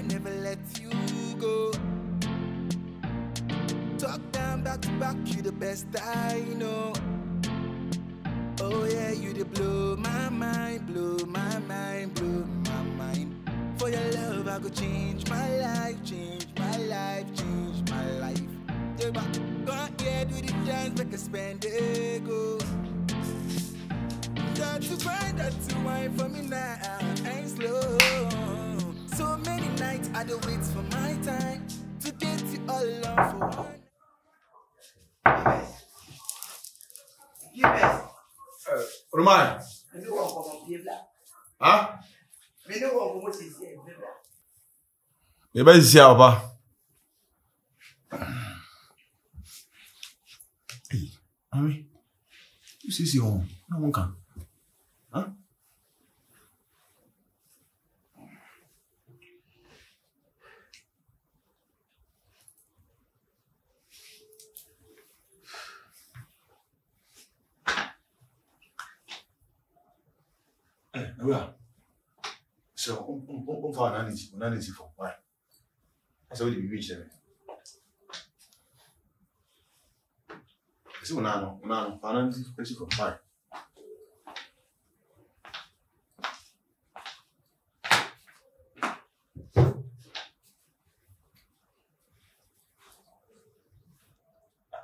never let you go. Talk down back to back, you the best I know. Oh yeah, you the blow my mind, blow my mind, blow my mind. For your love, I could change my life, change my life, change my life. Yeah, but go ahead with the dance, make a spend it, go. Got to find that to wine for me now, ain't slow. So many nights I do wait for my time to get you all alone for one. Yes. Roman. I know what I'm going to Huh? I know what I'm going to say. You better see how, Papa. Hey, Ami, you see home. No one can. Huh? Hey, Nawia. So, find an analysis for why? That's how we reach them. See, Unano, analysis for why?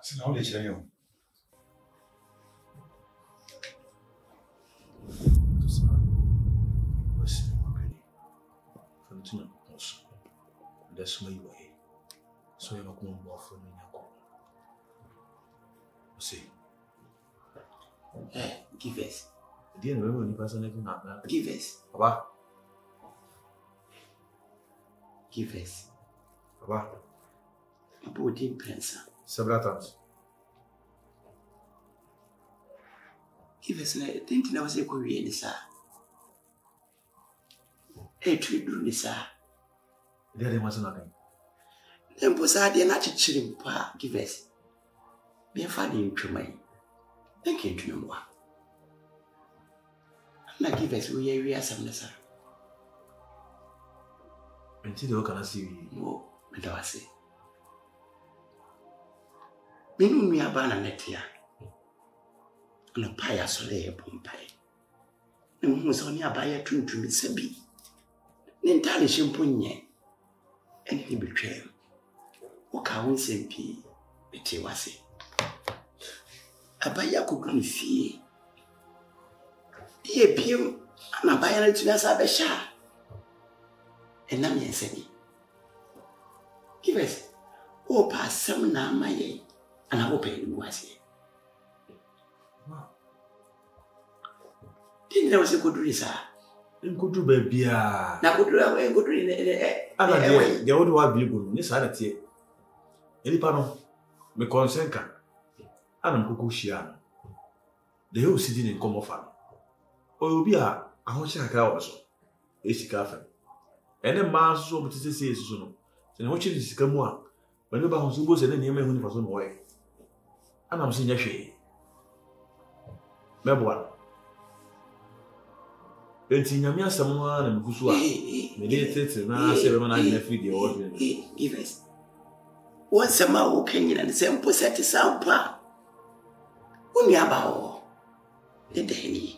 So now they tell you. That's my way. So you're not going to offer me a call. See, Give us. didn't remember when you pass anything like that. Give us. Papa, Give us. Papa, Papa didn't pencil. several times. Give us. I think I was a Korean, sir. A tree do, sir. There wasn't nothing. Then was I did not chilling, pa. Give us. Be a funny to me. Thank you to know. Now give us, we are some, sir. Until you can see me. No, I don't say. Meaning we are banana here. And a pie as a lay upon pie. And who was only a buyer to me, Sabi. Nintali Shimpunye. And he betrayed. What can we say? It was it. A buyer could fear. Ye pew, and a buyer to us a sha. And I'm saying, give us. Oh, pass some now, my ye, and I open you was it. Didn't there was a good reason. Good to baby. Now, good away, good reason. The old one be good. This other tea. Any pano, me consent can. I'm Kukushian. The whole city in Como Farm. Or you'll be a Hosha also. It's a cafe. And then Mars so much to say soon. And watching this come one. When the bounce goes and then you may win for some way. And I'm seeing a shade. Mebwan. Enti nyamia samwa na mkusua. Meditete na sebe na na feed your order. Give us. Once a man walking in and same poset sound pa. Uni abao. The deni.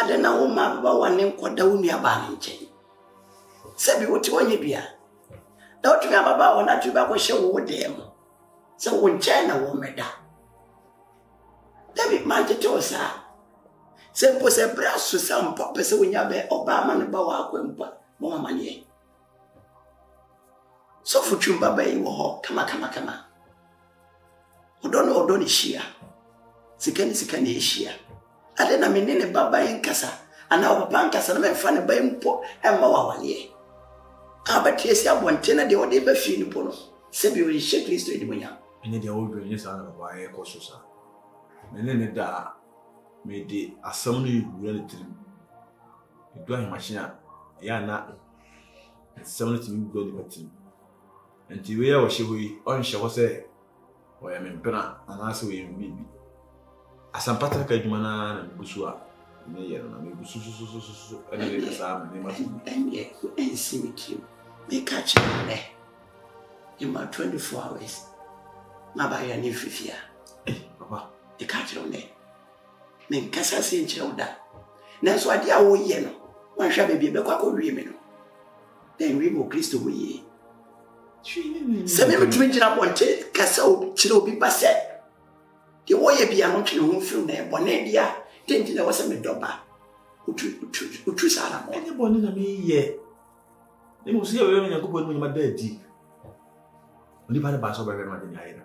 Adana uma ba wane kwada uni aba nche. Sebi woti wonye bia. Da woti ababa wona tuba ko hye wo dem. Se wo nche na wo meda. David Manchetosa. Sempo se braso sampa pese wonyabe Obama ne ba wa akwempa mo mamanie. So fuchumba bai wo ho kama. Odono hia. Sikani hia. Ade na menene baba enkasa ana obaba nkasa na memfa ne bai mpo emma wa wale. Abati esi abontena de ode ba fi ni pono. Se bi wo hye Kristo edi monya. Ene de old brain is ana ba e ko so sa. Menene da me de asam no yura ne trim. Edu ahi machine ya na asam no timi go de batim. Enti we ya wo hye hoyi on hye wo se wo ya mempena ana se wo yem bibi. Asam patra ka adwuma na busu a ne yero na me busu so ene de kasa me ma so. Enye ensi mit you. Me catch him in my 24 hours. My buy a new fifia. Papa. The catch on there. Me cassa sin childa. That's why dear old yeno. One shall be a bequaco women. Then we will Christo we. Seven twin up one take Casso, Chilo be passed. The way be a monkey who flew there, Bonedia, thinking there was a medoba. Who choose Adam. Anyone in me, ye. They must see a woman and go when my bed deep. Only by the bass over everyone in either.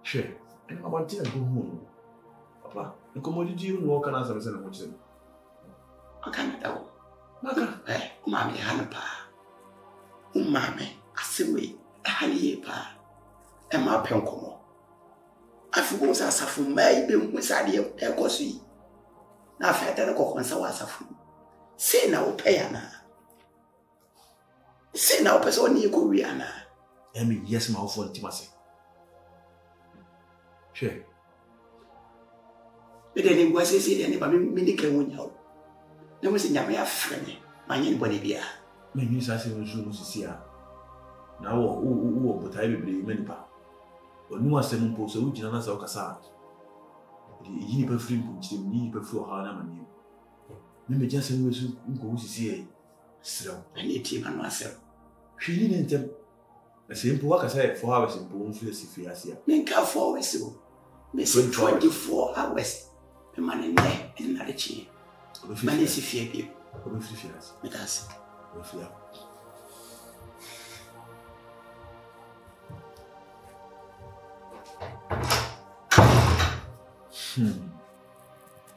Sure, and I want to go home. Papa, the commodity you walk and answer the what's in. I can't tell. Mammy Hannapa. Mammy, I see me, a honey pa. And my pencomo. I forgot as a fool may be with idea of Ecosi. Now, if I tell a cock once I was a fool. Say now, Payana. Say now, person you go Rihanna. I mean, yes, my phone, Timothy. Sure. But then it was a city and if I mean, can you? There was a Yamia friend, my anybody be. Maybe I say, now, oh, but I will be many pounds. But no one sent post a witch and answer Cassat. The Yipper free which the Yipper for Hanam. Maybe just in which you go to see so I need him and myself. She didn't tell a simple work as I 4 hours in Bone Philosophy. Make her 4 hours so. Miss 24 hours. The man in there and not a chain. Man is if you with us.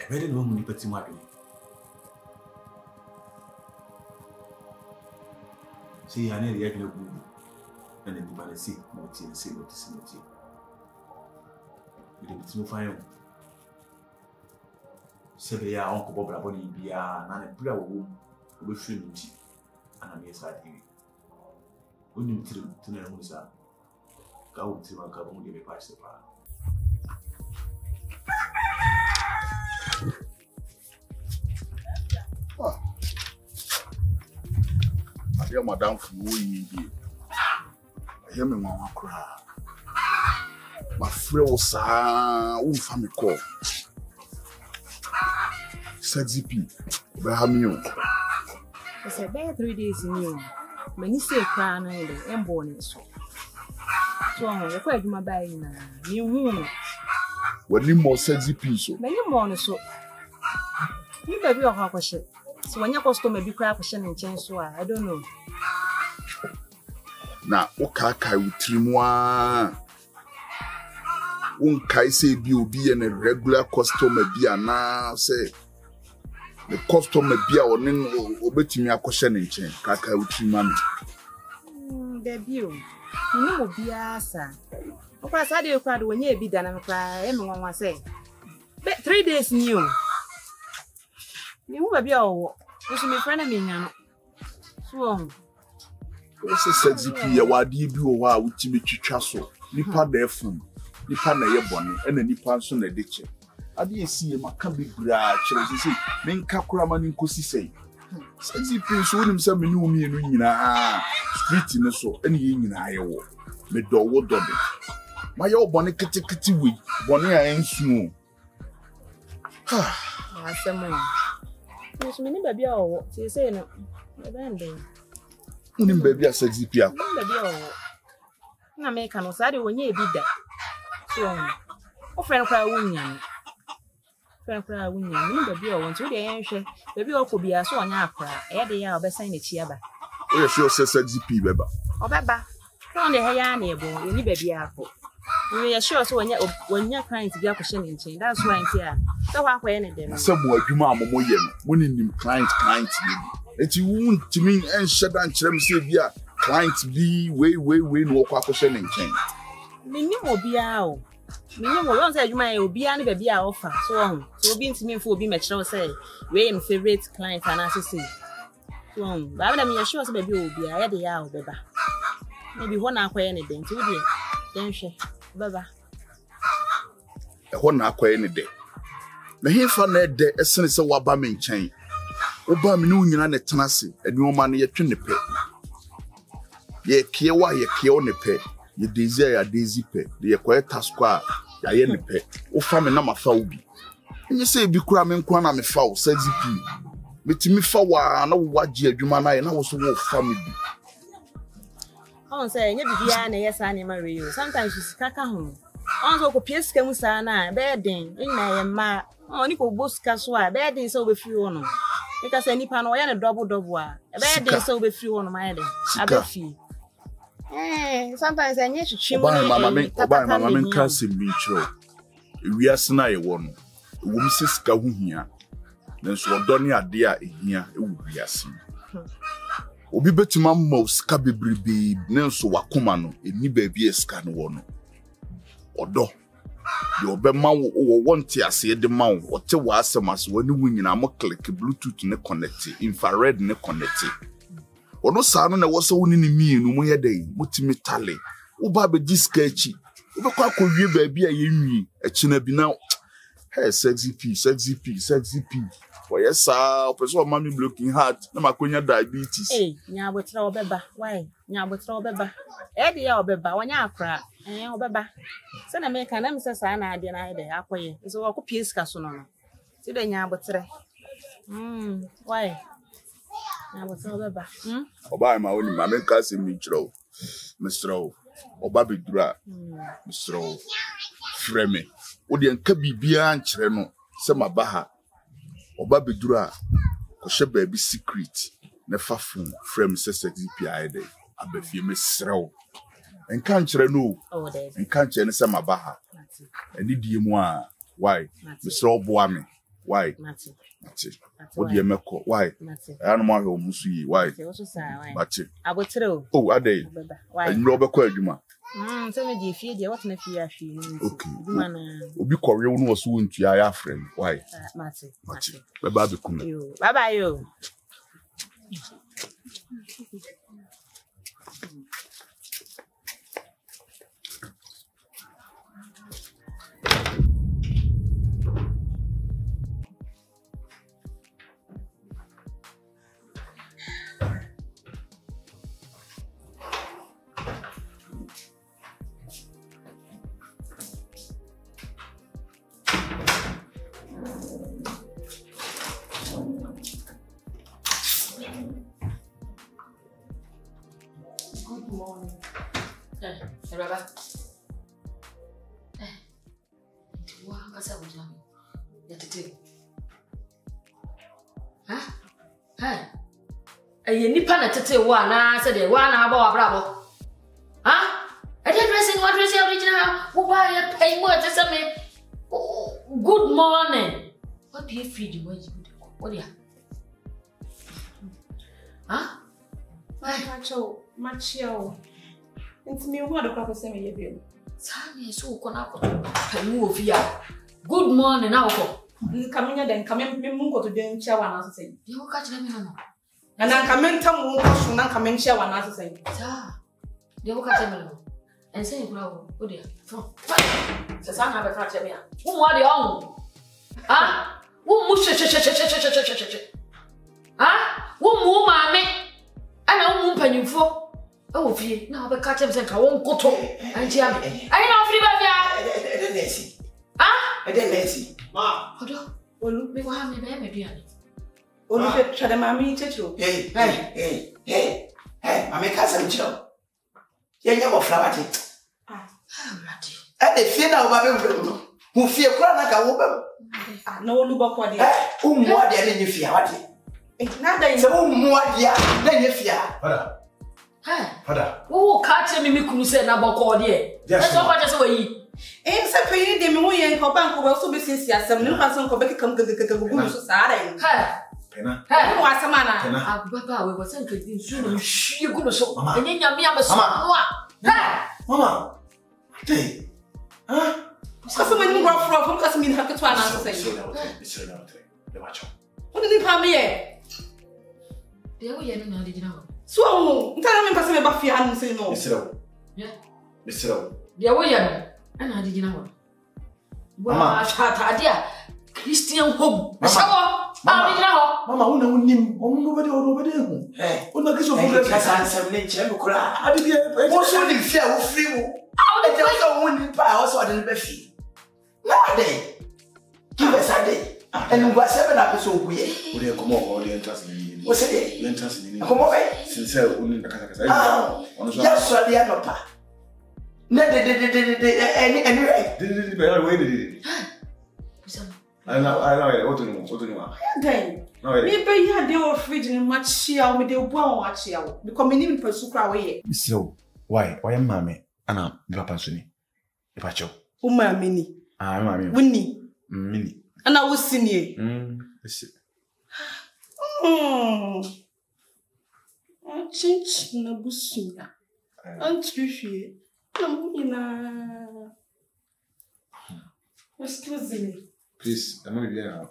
I very long when you put him out. See, I need the regular good. And then you see what you see what is not you. With the fire. Sebea, Uncle Bob Raboni, be a non womb with free tea. And I'm yes, I hear you. When you to know who's up, go to my carbon give a price to buy. Dear Madame Fouille, I hear me, Mamma cry. My friend was a family call. Sexy P. Behamio. I said, bear 3 days in you. Many say crown and born so. So I'm afraid my buying you. When you more sexy P so. Many more so. You may be a hawk ship. So when your customer be crap for and change, so I don't know. Now, Okaka with Trimwa. Kai say be and a regular customer be a now say the customer be a one obey me a question in chain. Kaka with Trimami. Debut. You know, be a sir. Of course, I did crowd when you be done and cry. Everyone was say, but 3 days new. You will be all. You should be friend of me now. So, what's a sexy P? Why do you do a while with Jimmy Chichasso? Nipa there from Nipa na ye bonny, and the Nipa son a ditch. I didn't see him a cabby bra, Chelsea say, men Capraman in Cosi say. Sexy P showed himself me knew me in street in the so, and ye in Iowa. Me do what done it. My old bonny kitty wig, bonny and soon. ah, someone. You should be all. So you say, no, Baby, a sexy P. Baby, I make an osado when you be that. So, oh, friend cry winning. Friend cry winning. Baby, I want to the answer. Baby, I could be a so on your cry. Every hour, best sign it here. Oh, sure, sexy P, baby. Oh, Baba, don't the hair neighbor, you need baby apple. We are sure so when you're crying to be a question in chain. That's why I'm here. So, how anything? Some boy, you mamma, winning him client. That you won't to me and shut down Chemsavia. Clients be way, no question in chain. Minimum be out. Minimum once you might be any baby offer. So being to me for be mature say, we am favorite client and associate. So, but I'm sure baby will be a day out, Baba. Maybe 1 hour anything to do. Then she, Baba. A 1 hour any day. The here for net day as soon as a wabam in chain. Oba me no nyina ne tenase enu ma ne yetwe ne pe ye kiewa ye kio ne pe ye daisy ya daisy pe ye kwa taskwa ya ye ne pe wo fa me na mafa obi enye say bi kura me nkwa na me fa wo sexy p metimi fa wa na wo wagye adwuma na ye na wo so wo fa me bi on say nya bibia na yes ani ma we you sometimes you kaka ho on so ko pieska mu sa na be den na ye ma on ko boska so a be den so be free wono because nipa no ye na double a be den so be free wono ma den abefi sometimes I need to trim mama men can see me chro ewiase na ye wo no wo msiska hu hia nanso odone ade a ehia ewu wiase obi betima mma sika bebrebe nanso wakoma no eni baabi eska no wo no odo de obema wo wonte ase de ma wo ote wa asemas wani wu nyina mo click bluetooth ne connect infrared ne connect ono sa no na wo so woni ni mienu mo yedai mutimi tale wo ba be diska echi wo be kwa kowie baabi a yenwi echi na bi na hey sexy p for yes person mami blocking heart na makonya diabetes nya botra obeba why nya botra obeba e de ya obeba wanya akra obeba se na me kana me se sa na ade na ide akoye so wo ko pieska so no ti de nya botre why nya botra obeba oba ma woni ma men ka se mi chro mr oba bedura mr freme odi enka bibia nkyere no se mabaha oba bedura ko hye baabi secret na fafun frame se sexy pi abafie mesrew enka nkyere no enka nkyere ne se mabaha eni die mu a why mesrew boa me why mati odi emeko why anu ma hwe omusu yi why mati abotreo adai enro obekọ adwuma so me di fie dia what na fie afie ni adwuma na obi kọwe wo no wo so wontua ya frame why mati baba be kuma bye bye yo Baba. Wa ngasa ujam. Ya tete. Nipa na tete wa na se de wa na aba wa brabo. Dressing what dressing original. Wo ba ya pay mo tese me. Good morning. What do you feed you when you do? What ya? Machio. It's me who the crop send me your bill. Sani so kona ko panu ofia. Good morning now ko. Coming then come me mungo to den chawa na so say. You catch them no. And I come enta mu so na come chawa na so say. Sa. You catch them no. And say bro, o dia. From. Se sana be catch them ya. Wo mo de on. Wo mu she. Wo mu maame. Ana wo mu panyimfo. Oh, fie, na be catch him say ka won koto. Anti am. Ayi na free ba bia. Nesi. Nesi. Ma. Odo. Olu me wa me duane. Olu fe twade mami checho. Hey. Mami ka sam chiro. Ye nya mo flower ti. Mati. De fie na wo ba be no. Hu fie kura na ka wo ba. Na olu ba kwa dia. Ummu ade na nye fie wati. Na da yin. Se ummu ade na nye fie. Father. Father. Wo catch me kunu say na boko de. That's what I say we. Se pe de me wo yen ko bank wo so be sisi asem ne kwa so ko be kekam gugu so saara yin. Pena. Wo asema na. Baba we was saying que nsu no hwie gugu so. Enye nyame ameso no a. Mama. Hey. Kasi mani ngwa fro fo kasi min hakto ana so say. Mr. Nautre. Le macho. Wo ni pa me ye. De wo ye no na de gina. So, ntana me pase me ba fie anu say no. Mr. De wo ye no. Ana de gina ho. Wa shata dia Christian home. Asawo. Mama, una unim, nobody over there. Una kiss of some nature, cry. I did also the fear of free. I wouldn't buy also than the fee. Nowadays, give us a day. And what 7 episodes we come over the interest in you. What's it? The interest in you. Come away. Since I wouldn't yes, sir, the other part. Anyway, I know what to know. Then, maybe you had your fridge in much here with the one watch here. Because we need to pursue away. So, why am mammy? Anna, Papa Sunny. If I show. Mini. Mammy. Winnie. Minnie. And I was seeing you. Change na busunya. Antwifi. Excuse me. Please, I'm not here.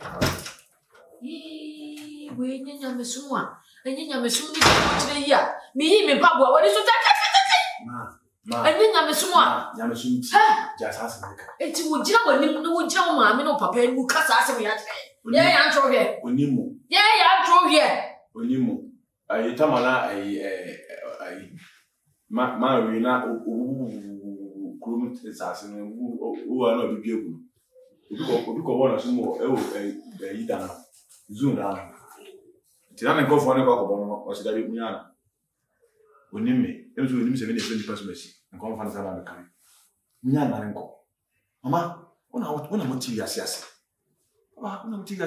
We need a mesuma. And you have a mesuma here. Me, Pabua, what is it? I think I'm a mesuma. Yamasum, just ask me. It would tell mammy no papa who cuss us every day. Yeah, I'm through here. Unimu. Yeah, I'm through here. Unimu. I tamala Marina groom assassin who are not beautiful. Because one of some more, Idana, Zuna. Tirana go for an alcohol or Sidari Miana. When you may, it was with him 70 persons and conference around the country. Miana and go. Mamma, when I'm on TV assassin. TV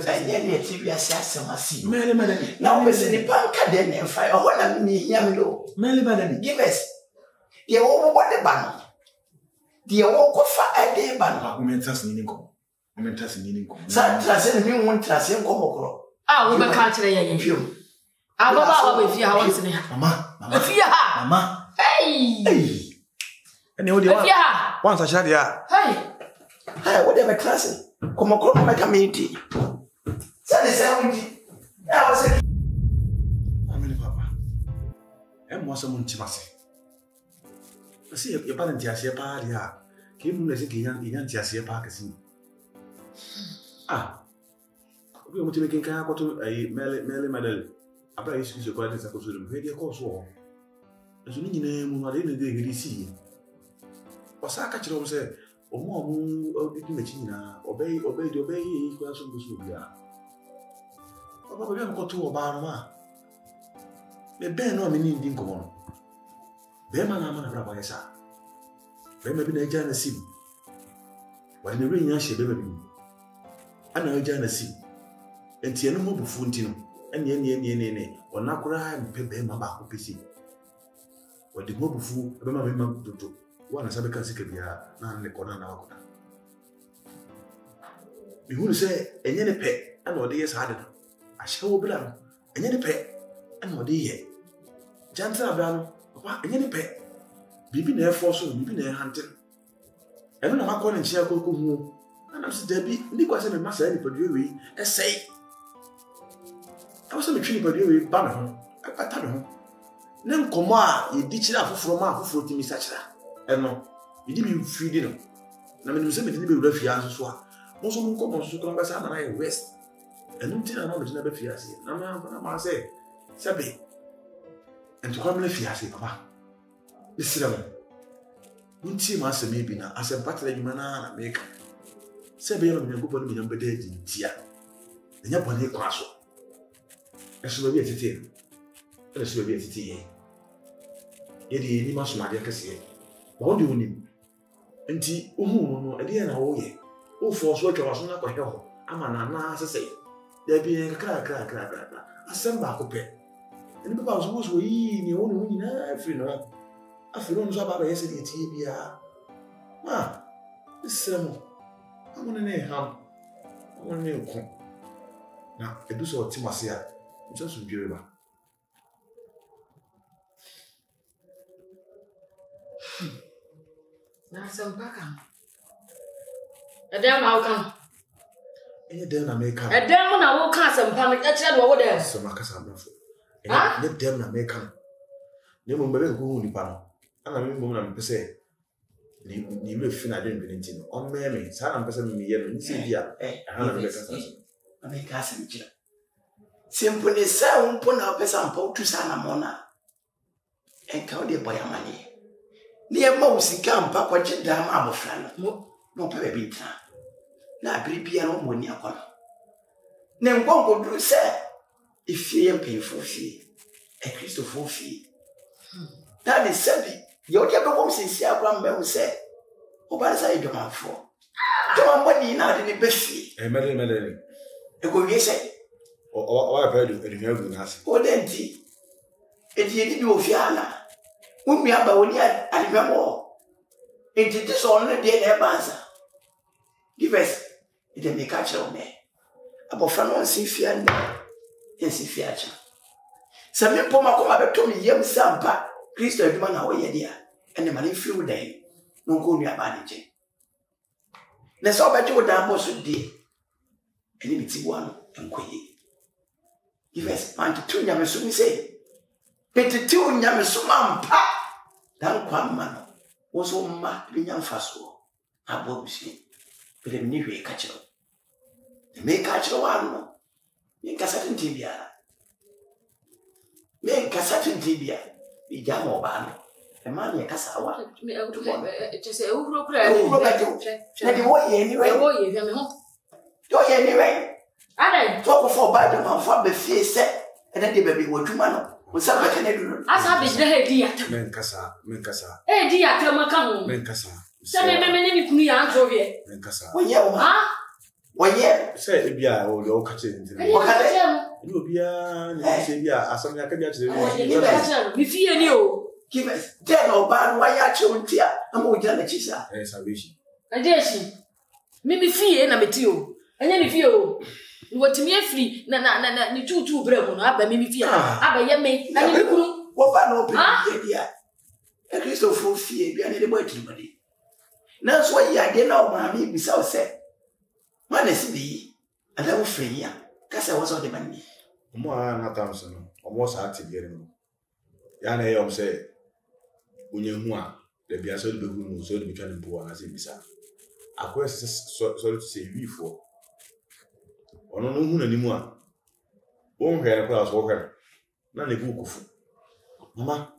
assassin, I see. Mary Madame. Now, Miss the Panka then and fire. I want to meet him low. Mary Madame. Give us. The old what the banner. The old fire a day banner. I'm interested in income. I'm interested in income. Sometimes I mean, one trust him come across. Ah, we can't tell you. I'll go with you. I want to know. Mama, if you have. Mama. Hey. And you once I shut ya. Hey, whatever class. Come across my community. That is how we I was saying. I mean, Papa. I'm was someone Timasi. I see your parent, Yasia Paria. Came as a young Yasia Parkasi. Ah, we want to make a car to a Melly Medal. I buy excuse your quite as I go to the radio course war. As you name, I didn't really see. Osaka Chiro said, O more Machina, obey, equals on the Subia. Papa, we have got to Obama. The bear no meaning didn't come on. Bearman, Rabbi, sir. Bear may be a giant sim. When the rain, she baby. And I giant sim. And Tiano Bufuntino, and Yen, or Nakura and Pepe Maba PC. What the mobile fool, remember to one as I can see Nan the corner now. You will say, and any pet, and what is harder. I shall be done, and any pet, and what ye. Jansen Abano, and any pet. Bibi near force, bibi near hunting. And when I'm calling Chia Coco, and I'm said, Debbie, Nicholas and Master any produce, and say, I was a tree produce, Banner, I pattern home. Name Coma, you ditch it out from our fruit in Mr. And no, you didn't feed dinner. I mean, you said it will be refugees. Most of them come on to come back and I west. And until I know it's never fiancé. I'm say, Sabi, and to come in fiancé, Papa. This is a Unti Master maybe now, as a battle in Manana make. Sabi, I'm going to go on the number dead in Tia. And you're one here, Quasso. I shall be at the table. Let us be at the tea. Yet, you must not say. What do you need? Auntie, no, a dear, oh, yeah. Oh, for what I was not quite hell. I'm an answer say. There be a crack. A send back a pet. And the Babas was we in the only winning every no. I feel on Zabba yesterday at TBR. Ma, this sermon. I want to name ham. I want to name come. Now, I do so Timasia. It's just beautiful. Now, some back. A damn outcome. Any damn American. A damn I will cast some panic. That's what there. Some Macasam. Let them American. They will never go in the panel. And I mean, I'm say, you will feel I didn't believe on Mammy. Some person me and see here. I have a American. Simple say umpona pesa mpo tu sana mona. Enka ode boy amani. Ni e ma usika mpa kwa chida ma abofra no. No pe be ntra. Na bibia no moni akono. Ne ngongo duru say ifie mpefo fie. E Christopher fie. That is sabi. You dey go come since akwa mbe say. Oba say dwamafo. Dwamani na de ne befi. Mele. E go wie say o pa do edunya na ase. O denti. E di edi bi ofiala. Unmi aba oni alibemo. Enti this on the dey na banza. Give us it dey make a me. Abofra no nsi fia nda. Nsi fia cha. Se me poma ko ma beto me yam sampa. Kristo aduma na wo ye dia. Ene ma ne fiu dai. No ko nua ba ne je. Na so ba je wo dan bo so die. Ene mi ti bo ano enkoye. Give us man to two nyame so mi say. Petitiu nyame so mampa. Dan kwa mano. Wo so ma bi nyam faso. Abo busi. Pele mi hwe ka chiro. Me ka chiro wa no. Me ka sa tibia. Me ka sa tibia. Bi jamo ba no. E man ye ka sa wa. Me say uhuro kura. Na di wo ye ni we. Wo ye fi me ho. Yo ye ni we. Ade. Talk for bad man for be fie se. E na de baby wo dwuma no. Wo sa ba kene duro. Asa be jira he di ya. Men kasa. E di ya kama ka ho. Men kasa. Se me ne mi kunu ya anto wie. Men kasa. Wo ye wo. Ha? Wo ye. Say ebia o ka che nti. Wo ka che mo. Ni obia ni se bia asam ya ka bia che ni. Mi fie ni o. Give us. Then oba no ya che untia. Am o jira na chisa. Salvation. Ajeshi. Mi fie na meti o. Anya ni fie o. Wotimi afri na ni tutu bremu no aba mi fie aba ye me na ni kunu wo ba no be dia e Christopher fie bia ne de boy timade na so ya de na o ma mi bisa o se ma na si bi ala wo fre ya ka se wo so de bani mo na tamso no mo sa atibere no ya na yom se unye hu a de bia so de be hu no so de bitwa ne bo na se bisa akwa so to say we for ono no hu na ni mu a won hwe na class wo hwe na ne bu kufu mama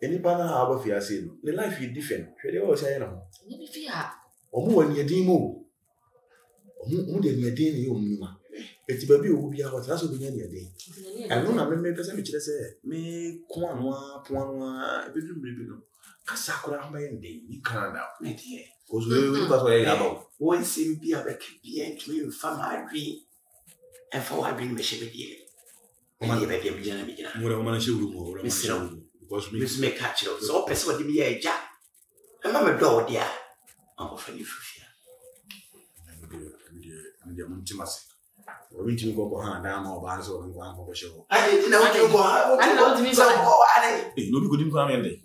enipa na aba fi ase no the life is different hwe de o say na ho ni bi fi ha omo wani edin mo omo de ni edin ni o mu ma eti ba bi o bi a ho tra so bi ni edin eno na me pese me kire se me ko anu a po anu a be dum bi no kasa akora mba ye ndin ni Canada me die ko so we ba so ye aba wo nsim bi a be bi entwe fa ma adwi en fa wa adwi me shebe die o ye be bi jana bi jana mo re o ma na shewuru mo o ma shewuru because me catch you so pese wo di bi e ja e ma me do dia am fa ni fufia ndi ya mtimase o binti ngo ko ha da ma o ba so ngo ko shewo ai ti na wo ko ha ana na wo ti mi sa ko wa ne no bi ko dim ko amende